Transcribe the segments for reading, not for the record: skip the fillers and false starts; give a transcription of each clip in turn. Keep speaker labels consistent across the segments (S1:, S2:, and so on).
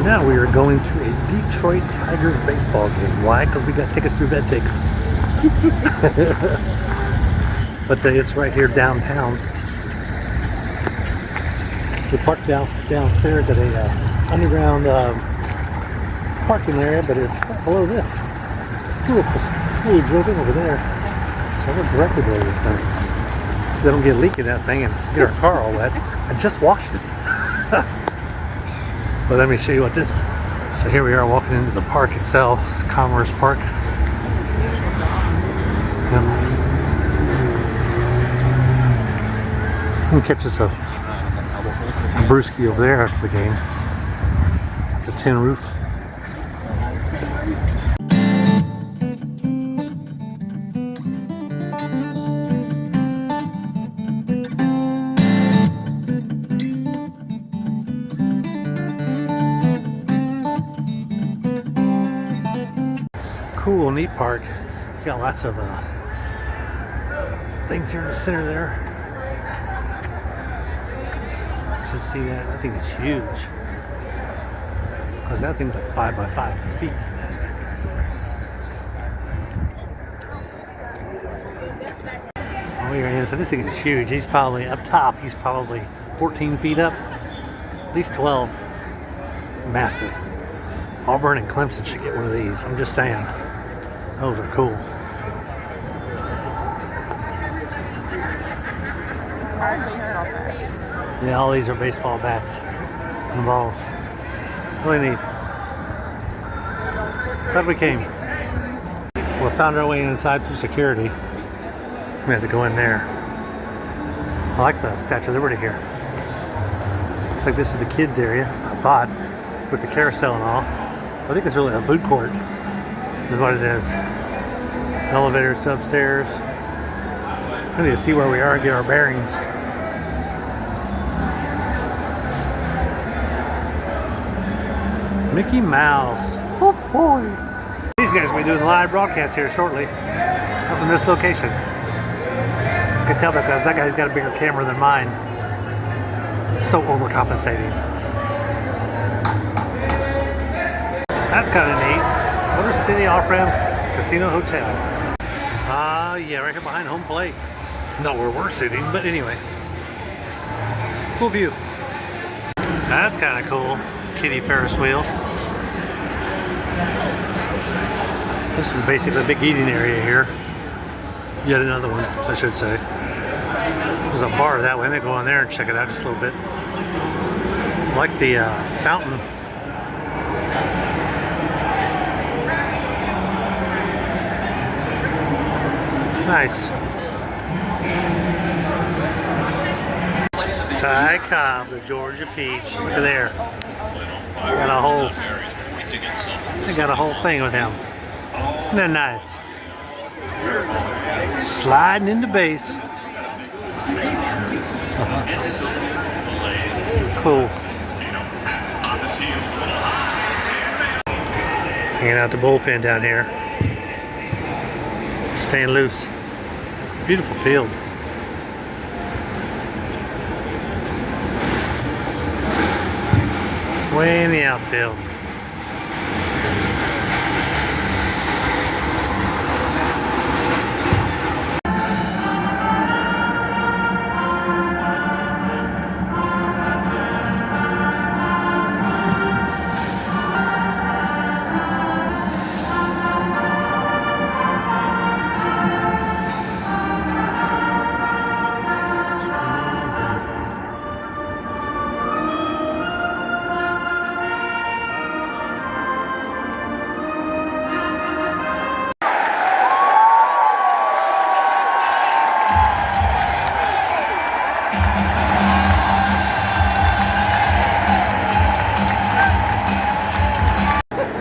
S1: Now we are going to a Detroit Tigers baseball game. Why? Because we got tickets through VedPix. But it's right here downtown. We parked downstairs at a underground parking area, but it's right below this. Ooh, we drove in over there. So we're directly below this thing. We don't get a leak in that thing and get our car all wet. I just washed it. But let me show you what this. So here we are walking into the park itself, Commerce Park. Yep. We can catch us a brewski over there after the game. The tin roof. Cool, neat park. Got lots of things here in the center there. Just see that? That thing is huge. Because that thing's like 5 by 5 feet. Oh yeah, so this thing is huge. He's probably up top. He's probably 14 feet up. At least 12. Massive. Auburn and Clemson should get one of these. I'm just saying. Those are cool. Yeah, all these are baseball bats and balls. Really neat. Glad we came. We found our way inside through security. We had to go in there. I like the Statue of Liberty here. Looks like this is the kids area, I thought, with the carousel and all. I think it's really a food court, is what it is. Elevators to upstairs. I need to see where we are and get our bearings. Mickey Mouse. Oh boy. These guys will be doing a live broadcast here shortly. From this location. You can tell because that guy's got a bigger camera than mine. So overcompensating. That's kind of neat. Motor City Off-Ramp Casino Hotel. Yeah, right here behind home plate. Not where we're sitting, but anyway. Cool view. That's kind of cool. Kitty Ferris wheel. This is basically a big eating area here. Yet another one, I should say. There's a bar that way. Let me go in there and check it out just a little bit. I like the fountain. Nice. Ty Cobb, the Georgia Peach. Look at there. They got a whole thing with him. Isn't that nice? Sliding into base. Cool. Hanging out the bullpen down here. Staying loose. Beautiful field. Way in the outfield.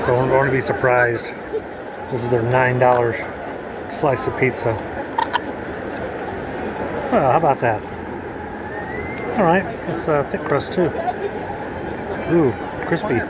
S1: So I'm going to be surprised. This is their $9 slice of pizza. Oh, how about that? All right, it's a thick crust too. Ooh, crispy.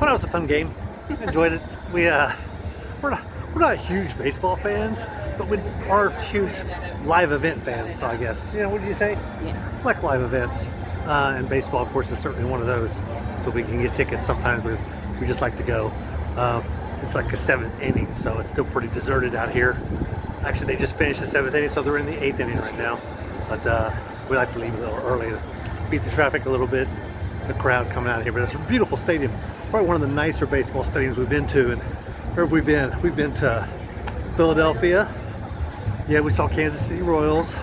S1: thought it was a fun game. Enjoyed it. We're not huge baseball fans, but we are huge live event fans. So I guess, what do you say?
S2: Yeah.
S1: Like live events, and baseball, of course, is certainly one of those. So we can get tickets. Sometimes we just like to go. It's like the 7th inning, so it's still pretty deserted out here. Actually, they just finished the 7th inning, so they're in the 8th inning right now. But we like to leave a little early to beat the traffic a little bit. The crowd coming out here, but it's a beautiful stadium. Probably one of the nicer baseball stadiums we've been to. And where have we been? We've been to Philadelphia. Yeah, we saw Kansas City Royals.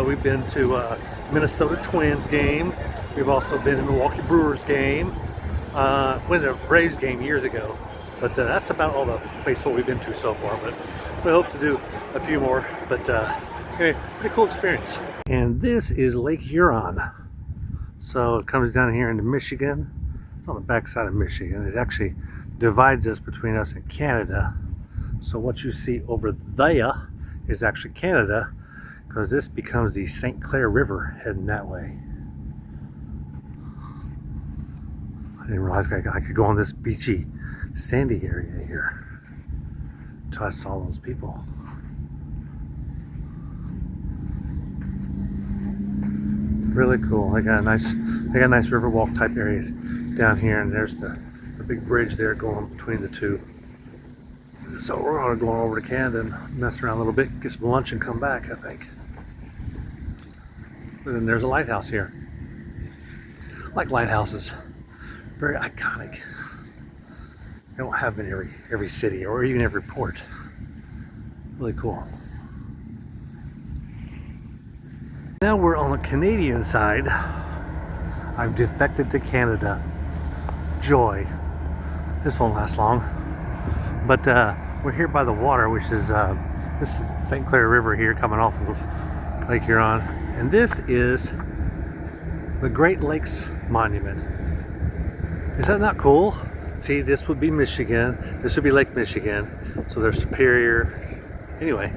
S1: We've been to Minnesota Twins game. We've also been to Milwaukee Brewers game. Went to a Braves game years ago. But that's about all the baseball we've been to so far. But we hope to do a few more. But anyway, pretty cool experience. And this is Lake Huron. So it comes down here into Michigan. It's on the backside of Michigan. It actually divides us between us and Canada. So what you see over there is actually Canada, because this becomes the St. Clair River heading that way. I didn't realize I could go on this beachy, sandy area here until I saw those people. Really cool. They got a nice riverwalk type area down here, and there's the big bridge there going between the two. So we're gonna go over to Canada and mess around a little bit, get some lunch, and come back, I think. And then there's a lighthouse here. I like lighthouses. Very iconic. They don't have them in every city or even every port. Really cool. Now we're on the Canadian side. I've defected to Canada. Joy. This won't last long. But we're here by the water, which is this is St. Clair River here coming off of Lake Huron. And this is the Great Lakes Monument. Is that not cool? See, this would be Michigan. This would be Lake Michigan. So they're Superior. Anyway,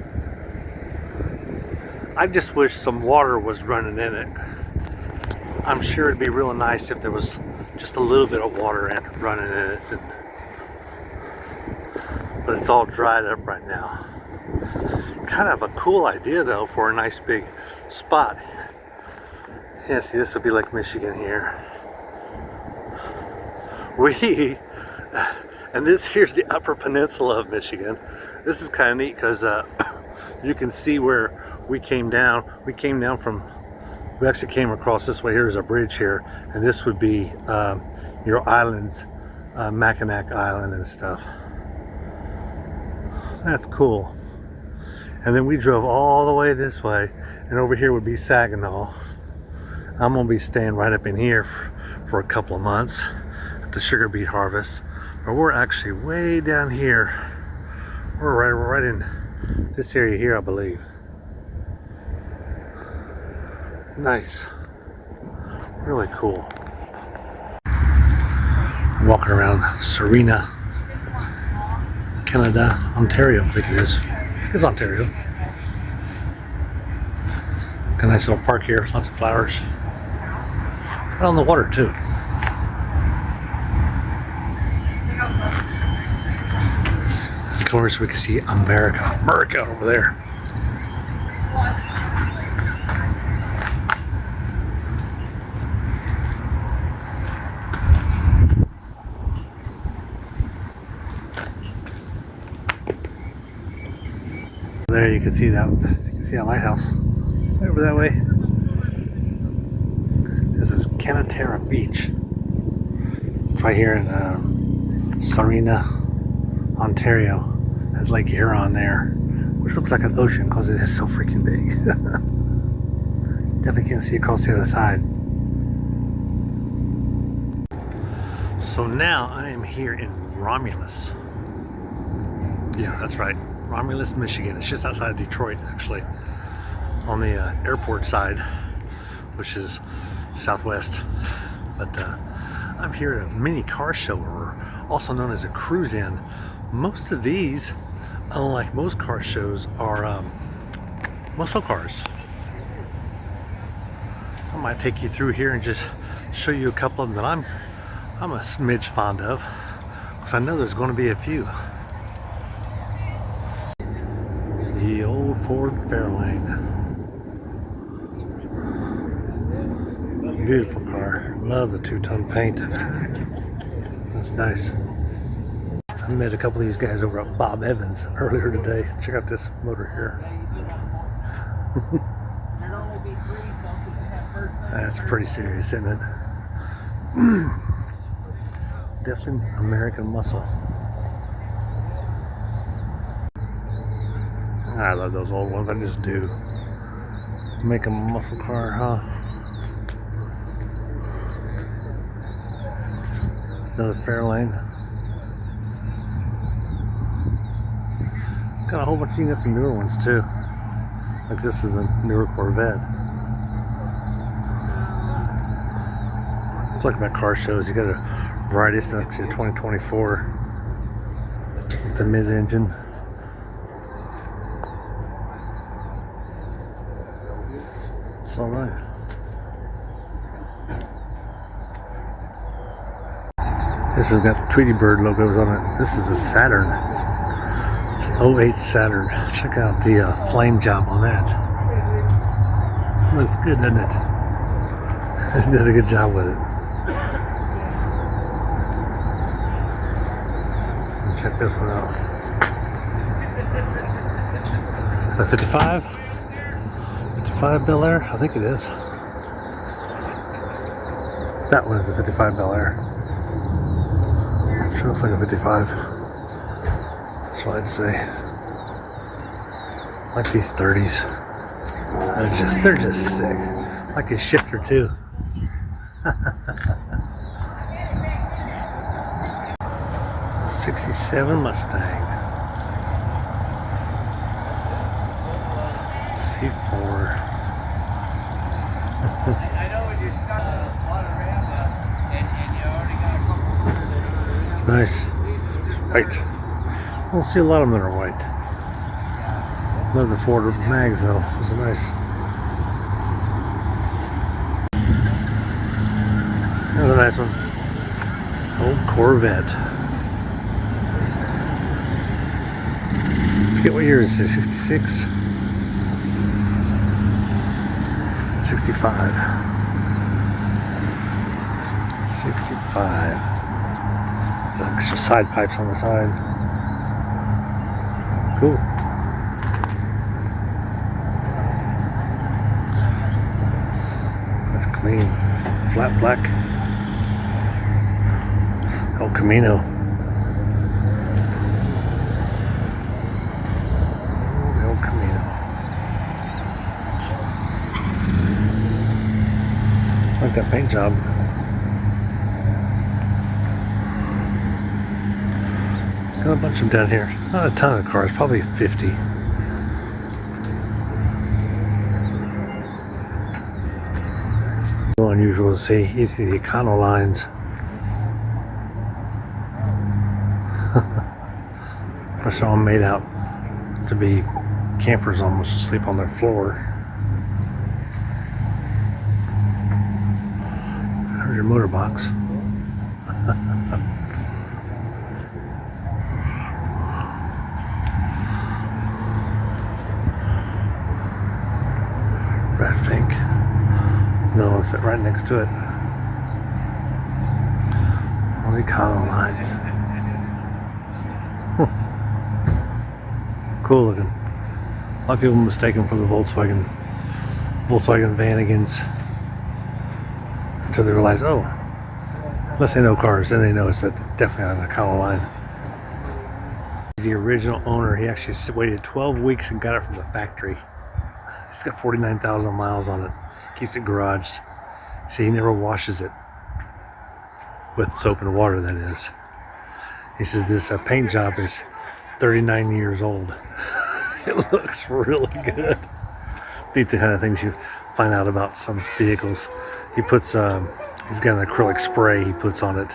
S1: I just wish some water was running in it. I'm sure it'd be real nice if there was just a little bit of water running in it. But it's all dried up right now. Kind of a cool idea though for a nice big spot. Yeah, see, this would be Lake Michigan here. And this here's the Upper Peninsula of Michigan. This is kind of neat because you can see where we came down. We actually came across this way. Here's a bridge here, and this would be your islands, Mackinac Island and stuff. That's cool. And then we drove all the way this way, and over here would be Saginaw. I'm gonna be staying right up in here for a couple of months at the sugar beet harvest. But we're actually way down here. We're right in this area here, I believe. Nice. Really cool. Walking around Sarina, Canada, Ontario, I think it is. It's Ontario. Got a nice little park here, lots of flowers. Right on the water too. Of course, we can see America over there. There you can see that. You can see that lighthouse right over that way. This is Canatara Beach. It's right here in Sarina, Ontario. Has Lake Huron there, which looks like an ocean because it is so freaking big. Definitely can't see across the other side. So now I am here in Romulus. Yeah, that's right. Romulus, Michigan. It's just outside of Detroit, actually, on the airport side, which is southwest. But I'm here at a mini car show, or also known as a cruise-in. Most of these, unlike most car shows, are muscle cars. I might take you through here and just show you a couple of them that I'm a smidge fond of. Because I know there's going to be a few. The old Ford Fairlane. Beautiful car. Love the two-tone paint. That's nice. I met a couple of these guys over at Bob Evans earlier today. Check out this motor here. That's pretty serious, isn't it? Definitely American muscle. I love those old ones. I just do. Make a muscle car, huh? Another Fairlane. Got a whole bunch. You can get some newer ones too. Like this is a newer Corvette. It's like my car shows. You got a variety. It's actually a 2024 with the mid-engine. It's all right. This has got Tweety Bird logos on it. This is a Saturn. It's an 08 Saturn. Check out the flame job on that. Looks good, doesn't it? They did a good job with it. Check this one out. Is that 55? 55 Bel Air? I think it is. That one is a 55 Bel Air. Sure looks like a 55. That's what I'd say. I like these 30s. They're just sick. I like his shifter too. '67 Mustang. C4.
S2: I know when you start Panorama and you already got a couple.
S1: It's nice. White. I don't see a lot of them that are white. Love the Ford mags though. It's nice. That's a nice one. Old Corvette. I forget what year is it? 66? 65. 65. There's extra side pipes on the side. Cool. That's clean. Flat black. El Camino. El Camino. I like that paint job. Got a bunch of them down here. Not a ton of cars, probably 50. A little unusual to see. You see the Econo lines. They're all made out to be campers almost to sleep on their floor. There's your motor box. Brad Fink. No, I'll sit right next to it. All the Econo lines. Cool looking. A lot of people mistake them for the Volkswagen Vanagons until they realize, oh, unless they know cars, then they know it's definitely on a Econo line. He's the original owner. He actually waited 12 weeks and got it from the factory. It's got 49,000 miles on it. Keeps it garaged. See, he never washes it with soap and water, that is. He says this paint job is 39 years old. It looks really good. I think the kind of things you find out about some vehicles. He puts, he's got an acrylic spray he puts on it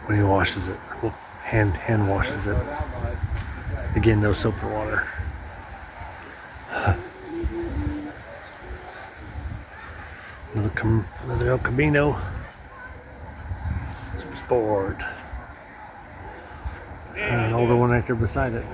S1: when he washes it. Well, hand washes it. Again, no soap or water. Another El Camino. Some Sport. And an older one right there beside it.